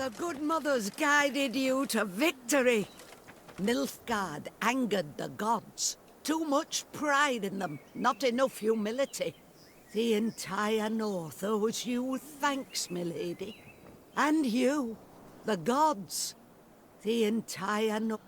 The good mothers guided you to victory. Nilfgaard angered the gods. Too much pride in them, not enough humility. The entire North owes you thanks, milady. And you, the gods. The entire North.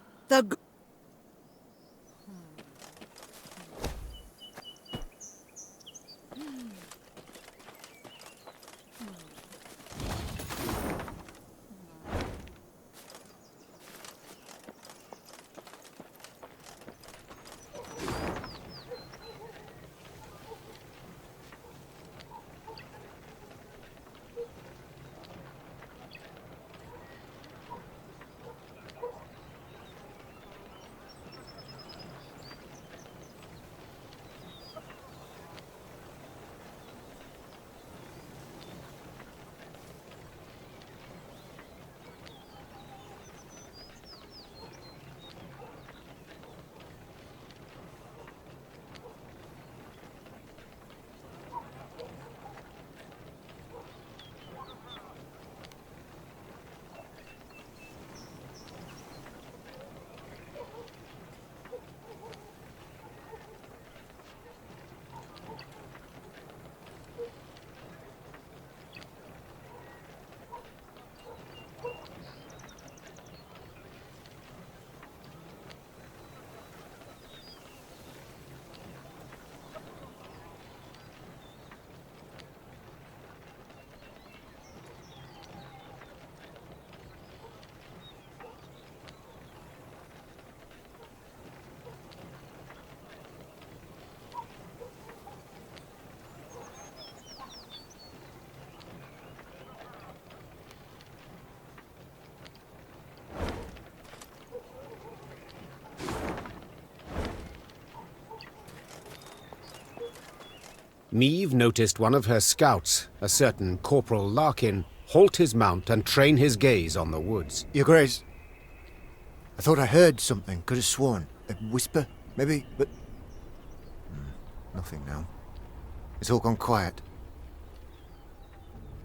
Meve noticed one of her scouts, a certain Corporal Larkin, halt his mount and train his gaze on the woods. Your Grace, I thought I heard something, could have sworn. A whisper, maybe, but... nothing now. It's all gone quiet.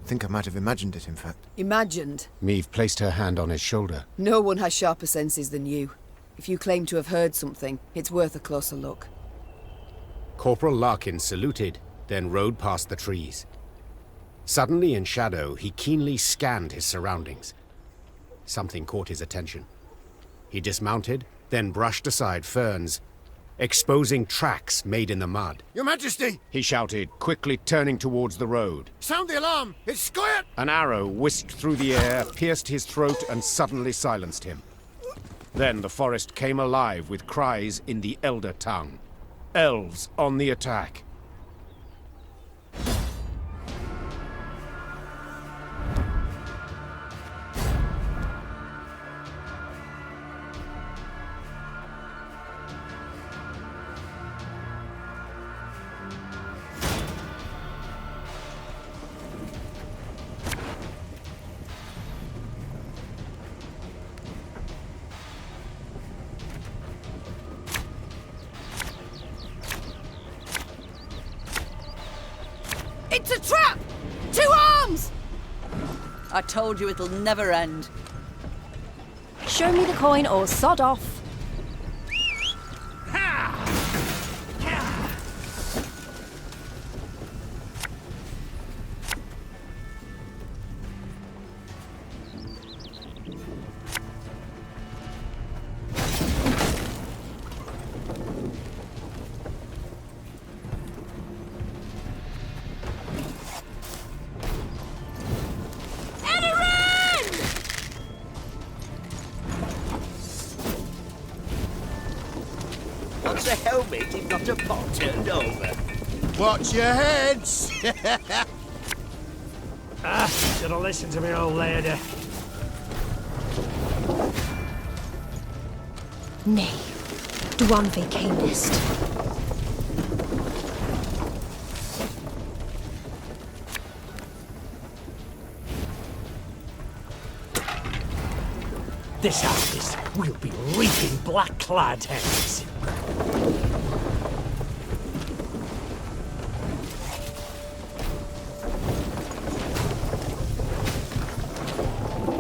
I think I might have imagined it, in fact. Imagined? Meve placed her hand on his shoulder. No one has sharper senses than you. If you claim to have heard something, it's worth a closer look. Corporal Larkin saluted, then rode past the trees. Suddenly in shadow, he keenly scanned his surroundings. Something caught his attention. He dismounted, then brushed aside ferns, exposing tracks made in the mud. Your Majesty! He shouted, quickly turning towards the road. Sound the alarm! It's squirt! An arrow whisked through the air, pierced his throat, and suddenly silenced him. Then the forest came alive with cries in the Elder tongue. Elves on the attack. It's a trap! 2 arms! I told you it'll never end. Show me the coin or sod off. What's a helmet if not a pot turned over? Watch your heads! Should have listened to me old lady. Nay, Dwanfe camest. This harvest will be reaping black-clad heads.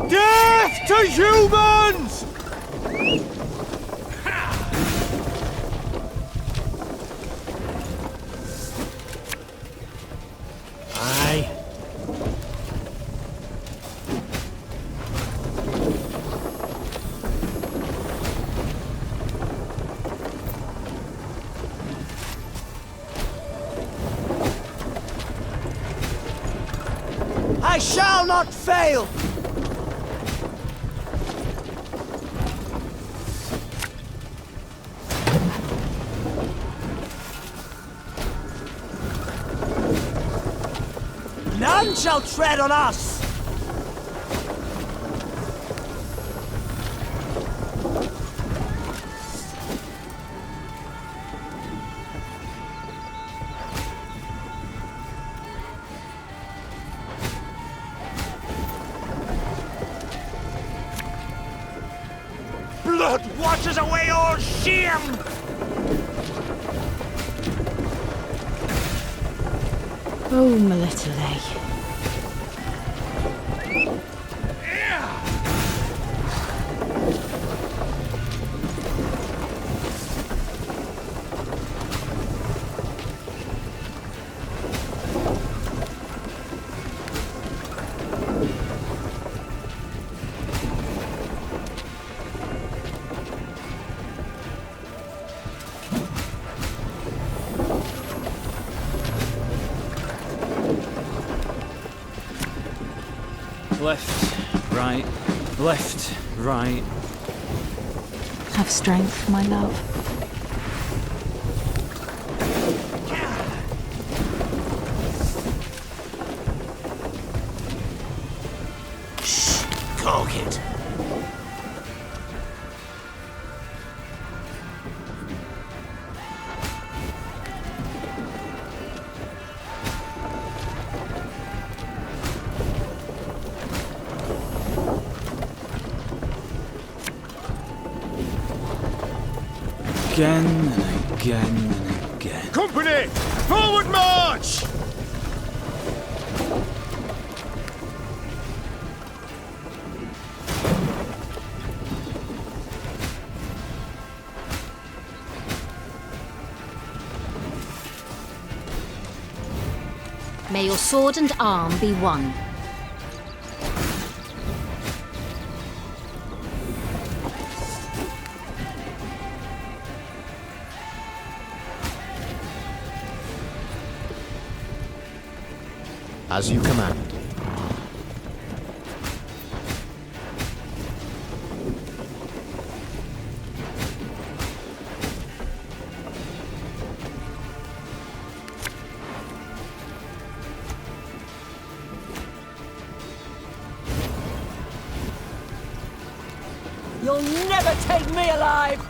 Down! to humans! Aye. I shall not fail! None shall tread on us! Blood washes away all shame! Oh, my little lay. Left, right, left, right. Have strength, my love. Shh! Cork it! Again and again and again. Company! Forward march! May your sword and arm be one. As you command. You'll never take me alive!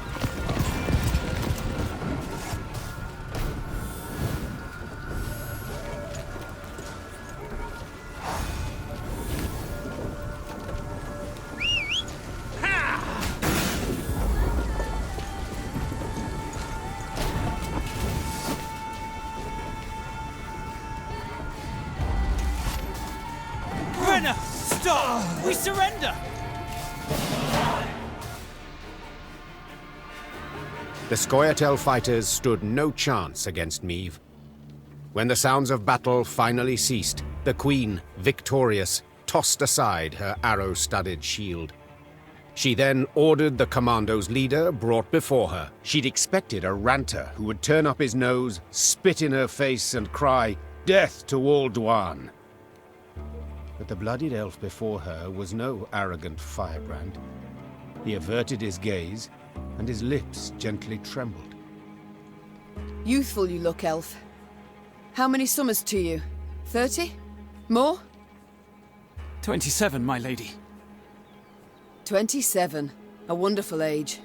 Renna! Stop! We surrender! The Storyteller fighters stood no chance against Meve. When the sounds of battle finally ceased, the Queen, victorious, tossed aside her arrow-studded shield. She then ordered the commando's leader brought before her. She'd expected a ranter who would turn up his nose, spit in her face, and cry, "Death to all Dwan!" But the bloodied elf before her was no arrogant firebrand. He averted his gaze, and his lips gently trembled. Youthful you look, elf. How many summers to you? 30? More? 27, my lady. 27. A wonderful age.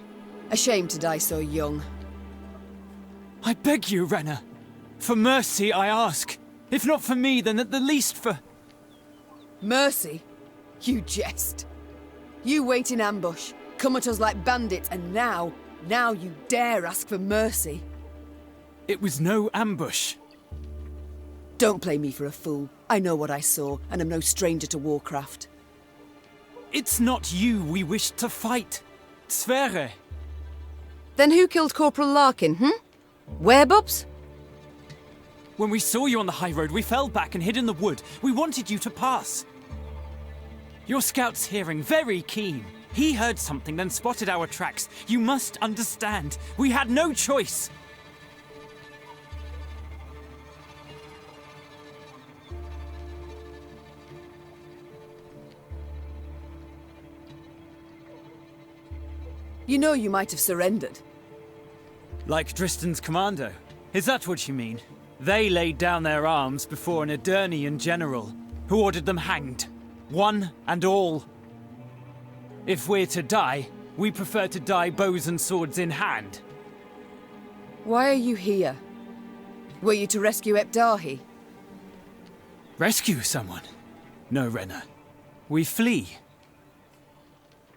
A shame to die so young. I beg you, Renna. For mercy, I ask. If not for me, then at the least for... Mercy? You jest. You wait in ambush, come at us like bandits, and now you dare ask for mercy. It was no ambush. Don't play me for a fool. I know what I saw, and am no stranger to warcraft. It's not you we wish to fight. Sverre. Then who killed Corporal Larkin, Werebubs? When we saw you on the high road, we fell back and hid in the wood. We wanted you to pass. Your scout's hearing, very keen. He heard something, then spotted our tracks. You must understand, we had no choice. You know you might have surrendered. Like Dristan's commando. Is that what you mean? They laid down their arms before an Edirnian general, who ordered them hanged. One and all. If we're to die, we prefer to die bows and swords in hand. Why are you here? Were you to rescue Epdahi? Rescue someone? No, Renna. We flee.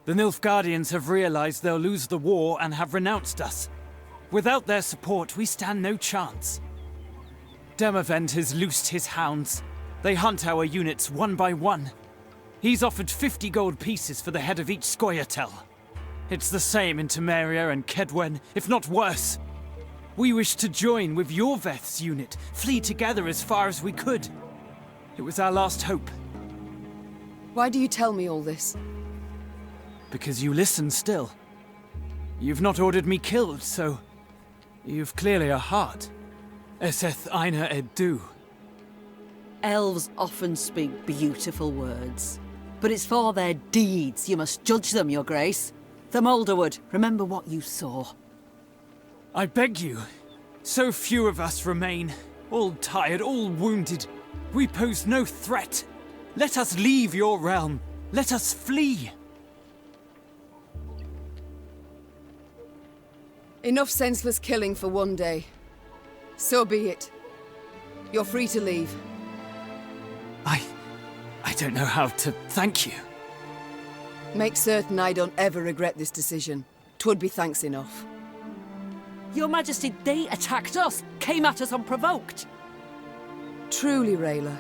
The Nilfgaardians have realized they'll lose the war and have renounced us. Without their support, we stand no chance. Demavend has loosed his hounds. They hunt our units one by one. He's offered 50 gold pieces for the head of each Storyteller. It's the same in Temeria and Kedwen, if not worse. We wish to join with your Veth's unit, flee together as far as we could. It was our last hope. Why do you tell me all this? Because you listen still. You've not ordered me killed, so you've clearly a heart. Eseth Aina Edu. Elves often speak beautiful words, but it's for their deeds you must judge them, Your Grace. Thermolderwood, remember what you saw. I beg you. So few of us remain, all tired, all wounded. We pose no threat. Let us leave your realm. Let us flee. Enough senseless killing for one day. So be it. You're free to leave. I don't know how to thank you. Make certain I don't ever regret this decision. 'Twould be thanks enough. Your Majesty, they attacked us, came at us unprovoked. Truly, Rayla.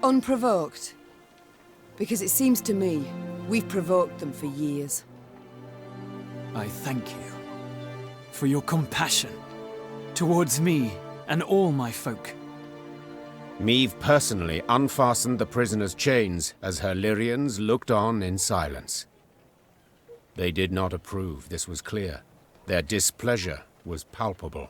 Unprovoked. Because it seems to me, we've provoked them for years. I thank you for your compassion towards me and all my folk. Meve personally unfastened the prisoner's chains as her Lyrians looked on in silence. They did not approve, this was clear. Their displeasure was palpable.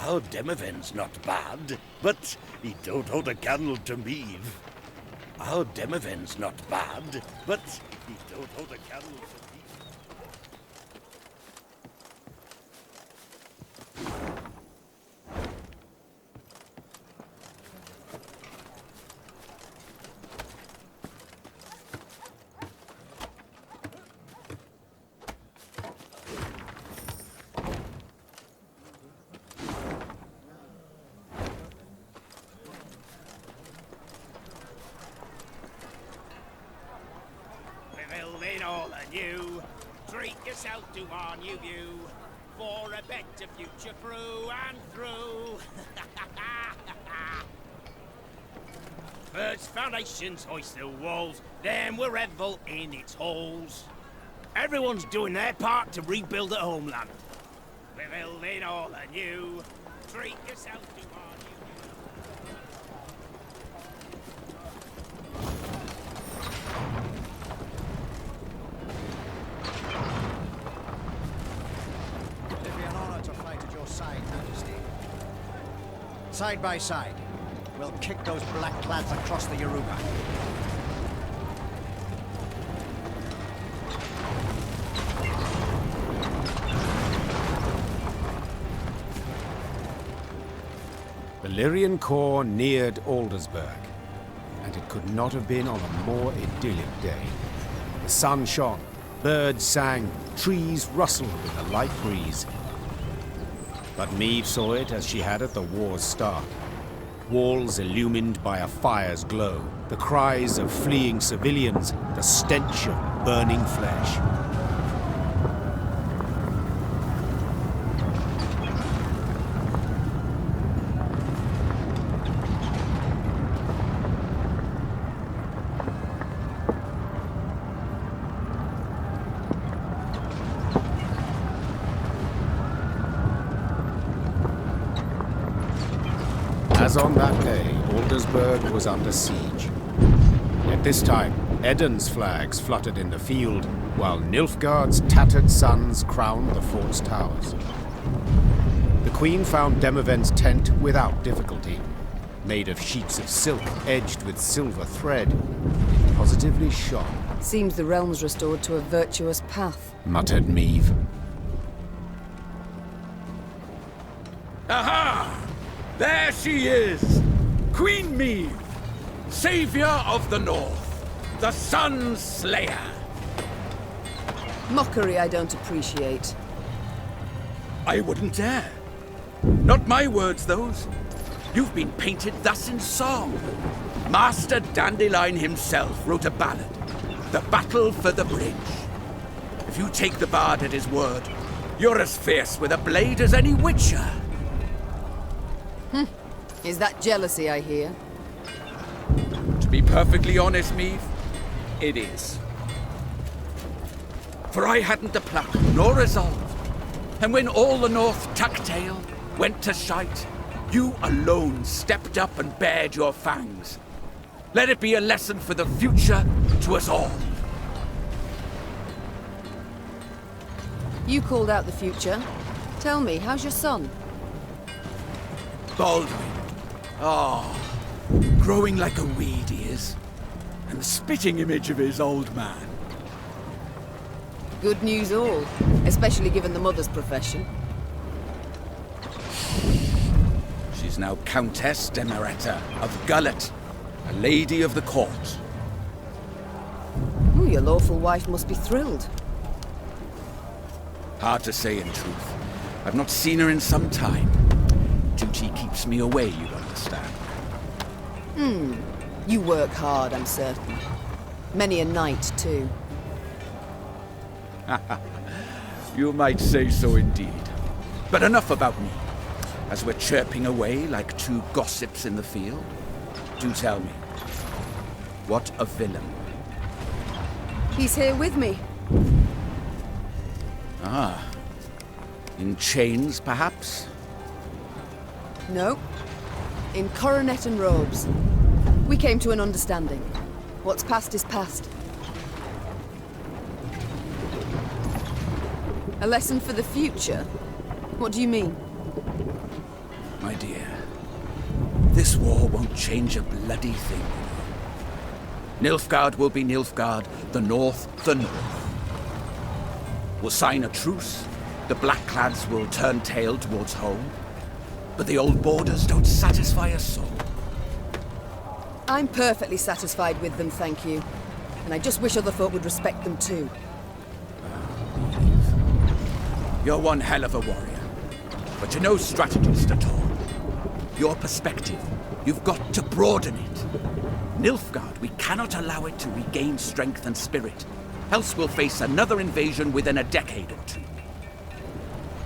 Our Demoven's not bad, but he don't hold a candle to Meve. Our Demoven's not bad, but he don't hold a candle to Meve. All anew, treat yourself to our new view, for a better future through and through. First foundations, hoist the walls, then we'll revel in its halls. Everyone's doing their part to rebuild the homeland. We're building all anew, treat yourself to our new view. Side by side, we'll kick those black clads across the Yoruba. The Lyrian corps neared Aldersburg, and it could not have been on a more idyllic day. The sun shone, birds sang, trees rustled with a light breeze. But Meve saw it as she had at the war's start. Walls illumined by a fire's glow, the cries of fleeing civilians, the stench of burning flesh. As on that day, Aldersburg was under siege. At this time, Eden's flags fluttered in the field, while Nilfgaard's tattered sons crowned the fort's towers. The Queen found Demoven's tent without difficulty. Made of sheets of silk edged with silver thread, it positively shone. Seems the realm's restored to a virtuous path, muttered Meve. Aha! There she is! Queen Meve, savior of the North, the Sun's Slayer. Mockery I don't appreciate. I wouldn't dare. Not my words, those. You've been painted thus in song. Master Dandelion himself wrote a ballad, The Battle for the Bridge. If you take the bard at his word, you're as fierce with a blade as any witcher. Is that jealousy I hear? To be perfectly honest, Meve, it is. For I hadn't the pluck nor resolve, and when all the North tucked tail, went to shite, you alone stepped up and bared your fangs. Let it be a lesson for the future to us all. You called out the future. Tell me, how's your son? Baldwin. Ah, growing like a weed he is, and the spitting image of his old man. Good news all, especially given the mother's profession. She's now Countess Demeretta of Gullet, a lady of the court. Ooh, your lawful wife must be thrilled. Hard to say in truth. I've not seen her in some time. Duty keeps me away, you understand. You work hard, I'm certain. Many a night, too. You might say so indeed. But enough about me. As we're chirping away like two gossips in the field, do tell me, what a villain. He's here with me. Ah. In chains, perhaps? No. In coronet and robes. We came to an understanding. What's past is past. A lesson for the future? What do you mean? My dear, this war won't change a bloody thing. Nilfgaard will be Nilfgaard, the North, the North. We'll sign a truce, the Blackclads will turn tail towards home, but the old borders don't satisfy us all. I'm perfectly satisfied with them, thank you. And I just wish other folk would respect them too. You're one hell of a warrior, but you're no strategist at all. Your perspective, you've got to broaden it. Nilfgaard, we cannot allow it to regain strength and spirit, else we'll face another invasion within a decade or two.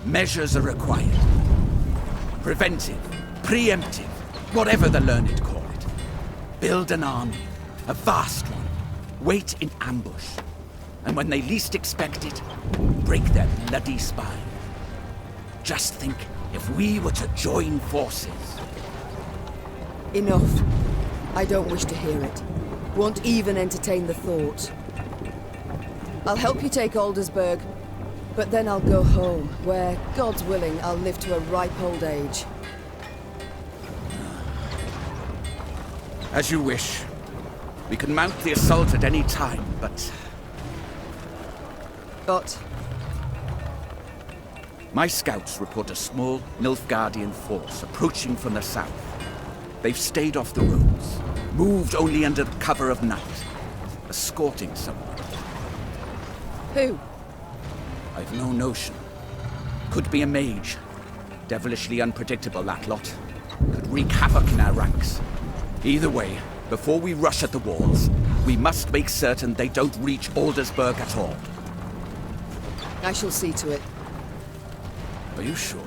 Measures are required. Preventive, preemptive, whatever the learned call it. Build an army, a vast one. Wait in ambush. And when they least expect it, break their bloody spine. Just think if we were to join forces. Enough. I don't wish to hear it. Won't even entertain the thought. I'll help you take Aldersburg, but then I'll go home, where, God's willing, I'll live to a ripe old age. As you wish. We can mount the assault at any time, but... But? My scouts report a small Nilfgaardian force approaching from the south. They've stayed off the roads, moved only under the cover of night, escorting someone. Who? I've no notion. Could be a mage. Devilishly unpredictable, that lot. Could wreak havoc in our ranks. Either way, before we rush at the walls, we must make certain they don't reach Aldersburg at all. I shall see to it. Are you sure?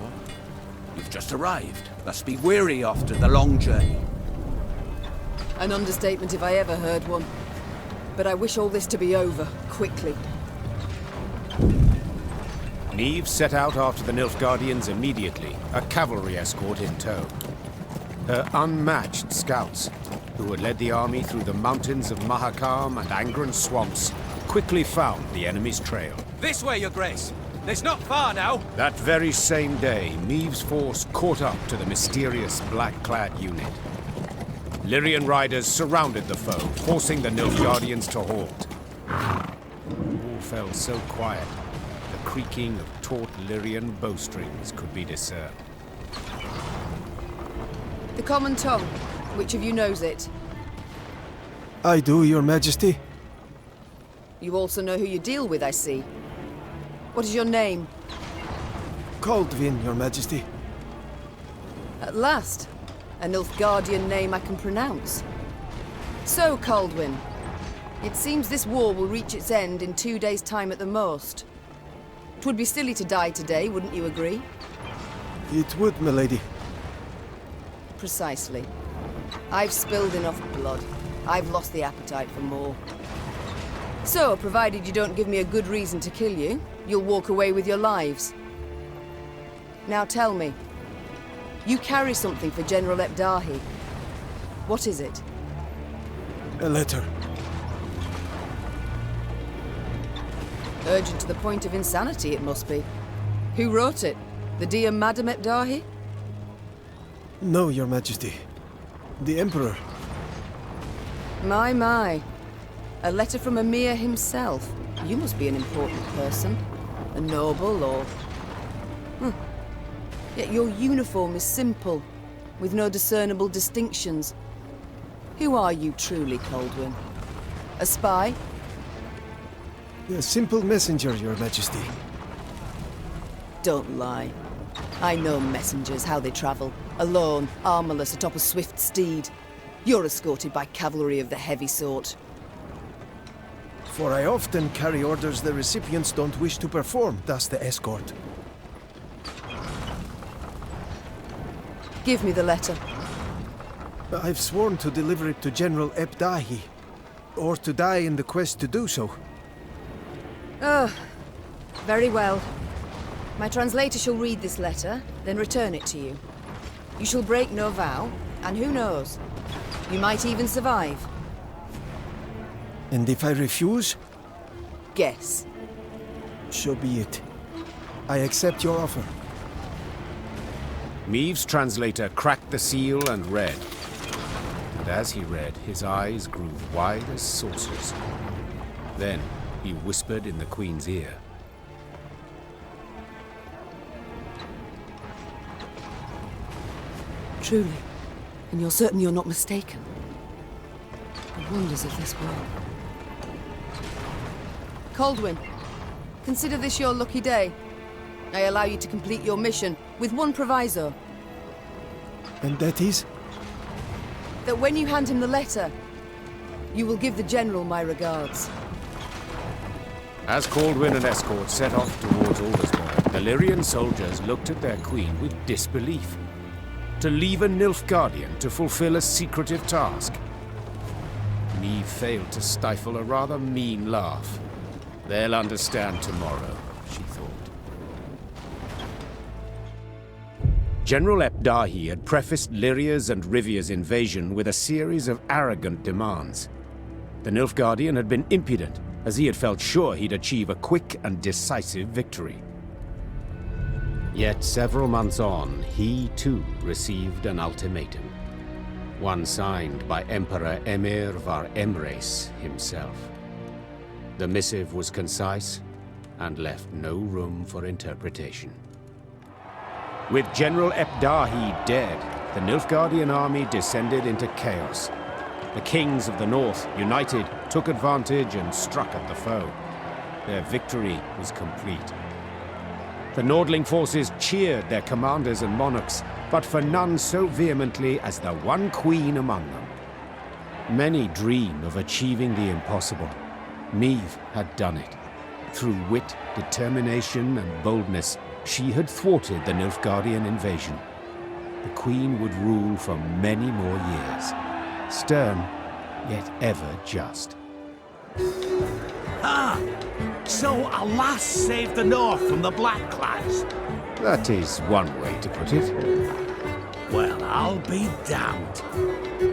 You've just arrived. Must be weary after the long journey. An understatement if I ever heard one. But I wish all this to be over, quickly. Meve set out after the Nilfgaardians immediately, a cavalry escort in tow. Her unmatched scouts, who had led the army through the mountains of Mahakam and Angren swamps, quickly found the enemy's trail. This way, Your Grace. It's not far now. That very same day, Meve's force caught up to the mysterious black-clad unit. Lyrian riders surrounded the foe, forcing the Nilfgaardians to halt. All fell so quiet, the creaking of taut Lyrian bowstrings could be discerned. The common tongue. Which of you knows it? I do, Your Majesty. You also know who you deal with, I see. What is your name? Kaldvin, Your Majesty. At last. A Nilfgaardian name I can pronounce. So, Kaldwin. It seems this war will reach its end in 2 days' time at the most. 'Twould be silly to die today, wouldn't you agree? It would, milady. Precisely. I've spilled enough blood. I've lost the appetite for more. So, provided you don't give me a good reason to kill you, you'll walk away with your lives. Now tell me. You carry something for General Ebdahi. What is it? A letter. Urgent to the point of insanity, it must be. Who wrote it? The dear Madam Ebdahi? No, Your Majesty. The Emperor. My. A letter from Emir himself. You must be an important person. A noble, or... Yet your uniform is simple, with no discernible distinctions. Who are you truly, Kaldwin? A spy? A simple messenger, Your Majesty. Don't lie. I know messengers, how they travel. Alone, armorless, atop a swift steed. You're escorted by cavalry of the heavy sort. For I often carry orders the recipients don't wish to perform, thus the escort. Give me the letter. I've sworn to deliver it to General Ebdahi, or to die in the quest to do so. Oh, very well. My translator shall read this letter, then return it to you. You shall break no vow, and who knows? You might even survive. And if I refuse? Guess. So be it. I accept your offer. Meve's translator cracked the seal and read. And as he read, his eyes grew wide as saucers. Then he whispered in the Queen's ear. Truly. And you're certain you're not mistaken? The wonders of this world. Coldwyn, consider this your lucky day. I allow you to complete your mission with one proviso. And that is? That when you hand him the letter, you will give the General my regards. As Coldwyn and escort set off towards Aldersborn, the Lyrian soldiers looked at their queen with disbelief. To leave a Nilfgaardian to fulfill a secretive task. Meve failed to stifle a rather mean laugh. They'll understand tomorrow, she thought. General Epdahi had prefaced Lyria's and Rivia's invasion with a series of arrogant demands. The Nilfgaardian had been impudent, as he had felt sure he'd achieve a quick and decisive victory. Yet several months on, he too received an ultimatum. One signed by Emperor Emir var Emreis himself. The missive was concise and left no room for interpretation. With General Epdahi dead, the Nilfgaardian army descended into chaos. The kings of the north, united, took advantage and struck at the foe. Their victory was complete. The Nordling forces cheered their commanders and monarchs, but for none so vehemently as the one queen among them. Many dream of achieving the impossible. Meve had done it. Through wit, determination, and boldness, she had thwarted the Nilfgaardian invasion. The queen would rule for many more years. Stern, yet ever just. Ah! So a lass saved the North from the Blackclads? That is one way to put it. Well, I'll be damned.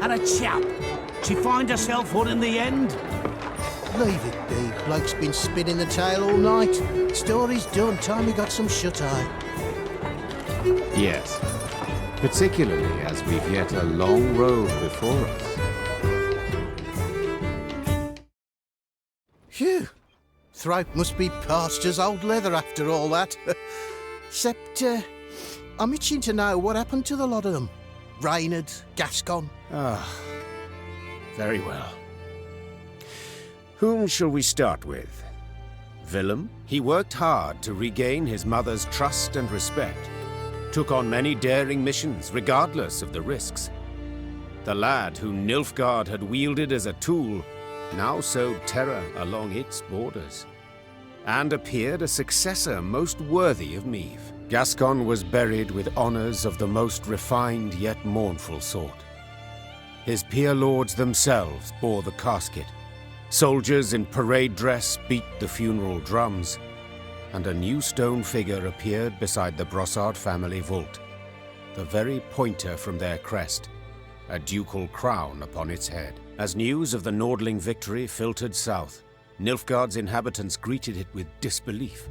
And a chap. She find herself one in the end? Leave it be. Bloke's been spinning the tale all night. Story's done. Time we got some shut-eye. Yes. Particularly as we've yet a long road before us. Phew. Throat must be parched as old leather after all that. Except, I'm itching to know what happened to the lot of them. Reynard, Gascon. Very well. Whom shall we start with? Willem? He worked hard to regain his mother's trust and respect. Took on many daring missions, regardless of the risks. The lad who Nilfgaard had wielded as a tool now sowed terror along its borders, and appeared a successor most worthy of Meve. Gascon was buried with honors of the most refined yet mournful sort. His peer lords themselves bore the casket. Soldiers in parade dress beat the funeral drums, and a new stone figure appeared beside the Brossard family vault, the very pointer from their crest, a ducal crown upon its head. As news of the Nordling victory filtered south, Nilfgaard's inhabitants greeted it with disbelief.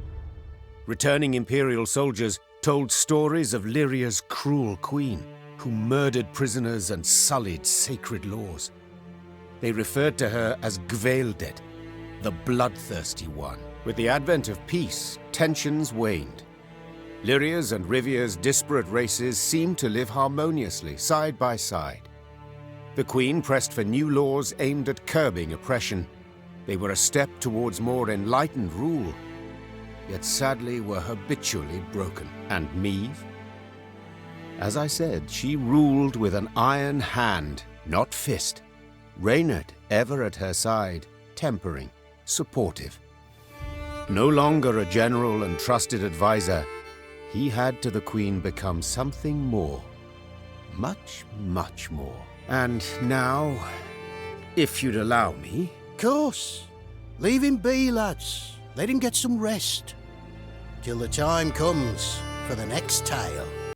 Returning Imperial soldiers told stories of Lyria's cruel queen, who murdered prisoners and sullied sacred laws. They referred to her as Gvaeldet, the bloodthirsty one. With the advent of peace, tensions waned. Lyria's and Rivia's disparate races seemed to live harmoniously, side by side. The Queen pressed for new laws aimed at curbing oppression. They were a step towards more enlightened rule, yet sadly were habitually broken. And Meve? As I said, she ruled with an iron hand, not fist. Reynard ever at her side, tempering, supportive. No longer a general and trusted advisor, he had to the Queen become something more. Much, much more. And now, if you'd allow me... Course. Leave him be, lads. Let him get some rest. Till the time comes for the next tale.